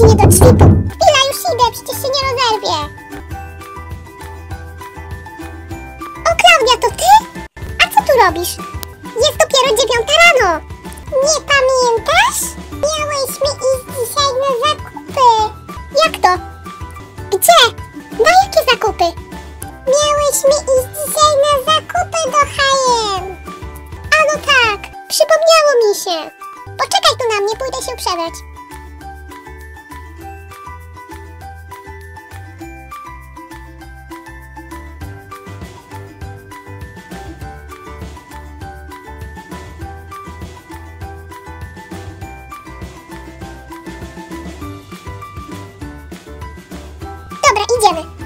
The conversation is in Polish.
mnie do drzwi, bo chwila, już idę, przecież się nie rozerwie. O, Klaudia, to ty? A co tu robisz? Jest dopiero 9 rano. Nie pamiętasz? Miałyśmy iść dzisiaj na zakupy. Jak to? Gdzie? Na jakie zakupy? Miałyśmy iść dzisiaj na zakupy do H&M. A no tak, przypomniało mi się. Poczekaj tu na mnie, pójdę się przebrać. Dobra, idziemy.